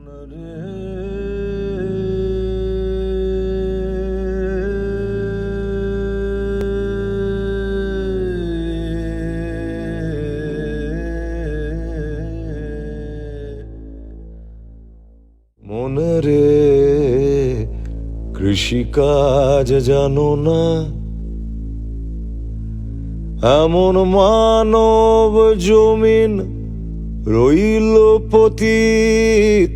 মনে রে কৃষিকাজ জানো না, এমন মানব জমিন রইল পতিত,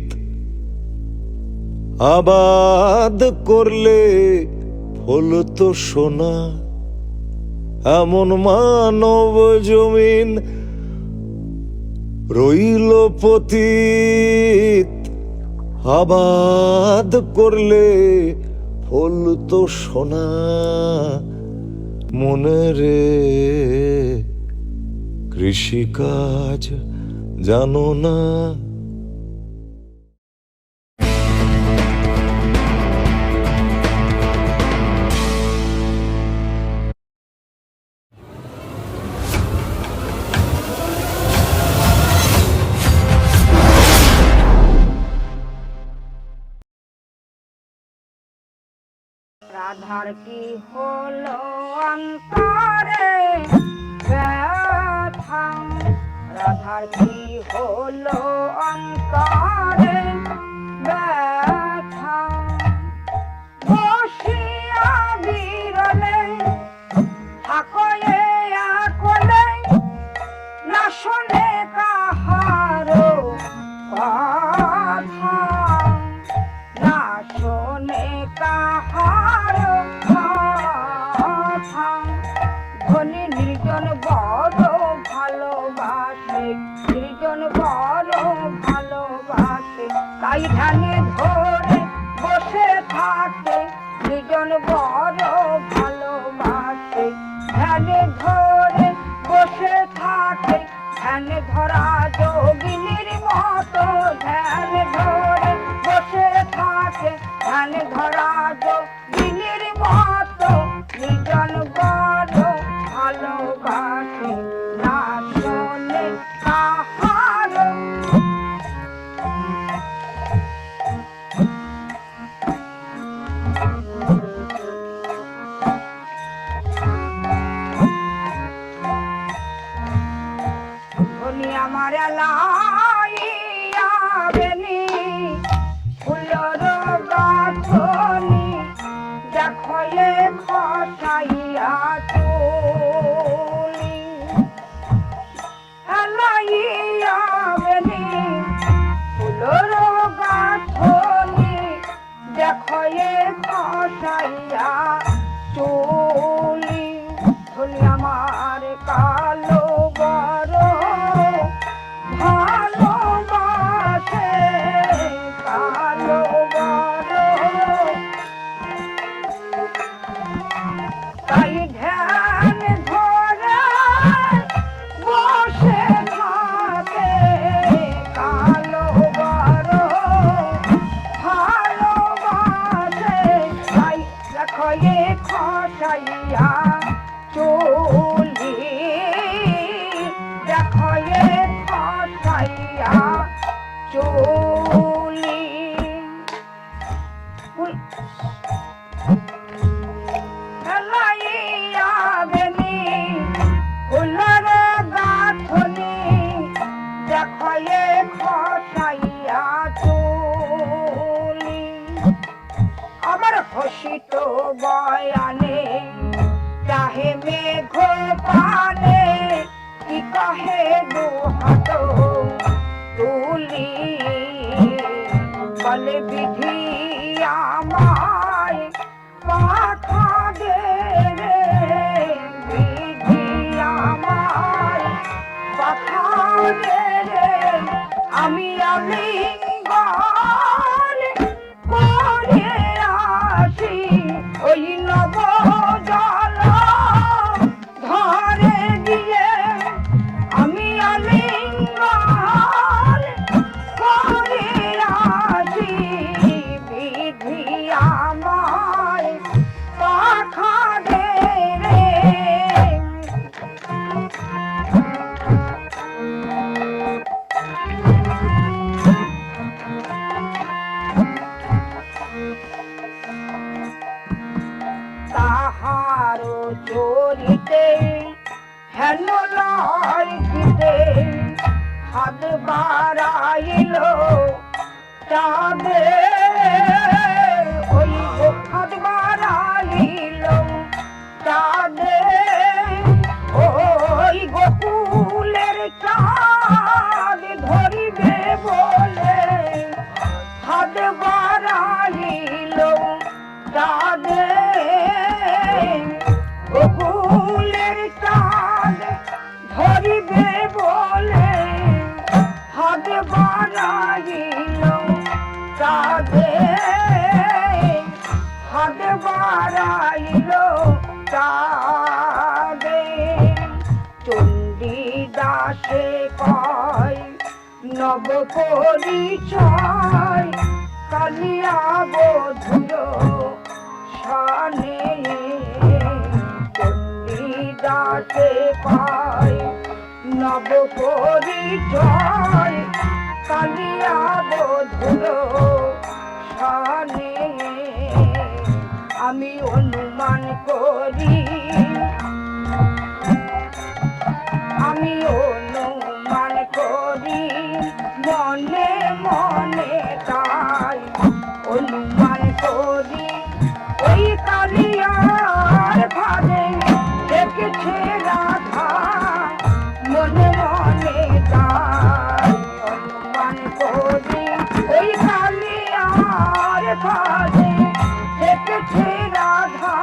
আবাদ করলে ফল তো সোনা। এমন মানব জমিন রইল পতিত, আবাদ করলে ফল তো সোনা। মনে রে কৃষিকাজ জানো না। রাধার কি হলো অন্তরে ব্যথা, রাধার কি হলো অন্তরে ব্যথা, বসিয়া বিরলে থাকয়ে আকলে, না শোনে কাহারো কথা, না শোনে কাহারো কথা। ধনী নির্জন বড় ভালোবাসে, নির্জন বড় ভালোবাসে, তাই ধ্যানে ধরে বসে থাকে। নির্জন বড় ভালোবাসে, ধ্যানে ধরে বসে থাকে। ধ্যানে ধরা যোগিনীর মতো ধ্যানে ধরে বসে থাকে। ধ্যানে ধরা যোগিনীর মতো নির্জন বড় ভালোবাসে, না শোনে কাহারো। ধনী আমার লাইয়া বেনি ফুলর গাছনি, দেখো এ খসাইয়া তুলি। লাইয়া বেনি ফুলর গাছনি, দেখো এ খসাইয়া তুলি। ধনী আমার কালো বড় ভালোবাসে, কালো বড়, তাই ধ্যান ধরে বসে থাকে। কালো বড় ভালোবাসে, তাই দেখো এ খসাইয়া চুলি, দেখো এ খসাইয়া চুলি। লাইয়া বেনি ফুলর গাছনি, দেখো এ খসাইয়া চুলি। আমার হসিত বয়ানে চাহে মেঘ পানে, কি কহে দুহাত তুলি। বলে বিধি আমায় পাখা দে রে, বিধি আমায় পাখা দে রে। আমি আলিঙ্গন করে আসি ওই নব জল ধরে গিয়ে। আমি আলিঙ্গন করে আসি, বিধি আমায় পাখা দে রে। বাড়াইল চাঁদে ওই হাত বাড়াইল চাঁদে ওই গোকুলের চাঁদ ধরিবে বলে হাত বাড়াইল চাঁদে গোকুলের চাঁদ ধরিবে বলে হাত বাড়াইল চাঁদে হাত বাড়াইল চাঁদে চণ্ডী দাসে কয় নব পরিচয় কালিয়া বধুর শানে চণ্ডী দাসে কয় নব পরিচয় কালিয়া বধুর শানে আমি অনুমান করি আমি অনুমান করি মনে মনে তাই অনুমান করি ওই কালিয়ার ভারে দেখেছে রাধা মনে মনে তাই অনুমান করি ওই কালিয়ার ভারে দেখেছে রাধা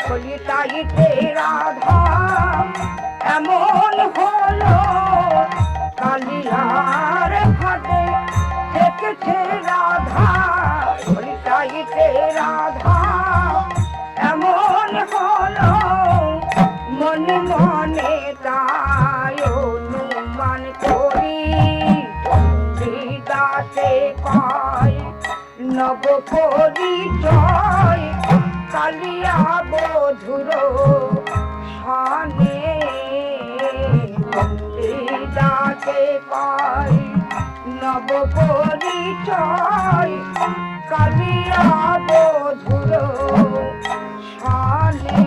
বলি তাইতে রাধা এমন হলো কালিয়ার ঘাটে দেখেছে রাধা বলি তাইতে রাধা এমন হলো মনে মনে তাই অনুমান করি চণ্ডী দাসে কয় নব পরিচয় কালিয়া বধুর শানে চণ্ডী দাসে কয় নব পরিচয় কালিয়া বধুর শানে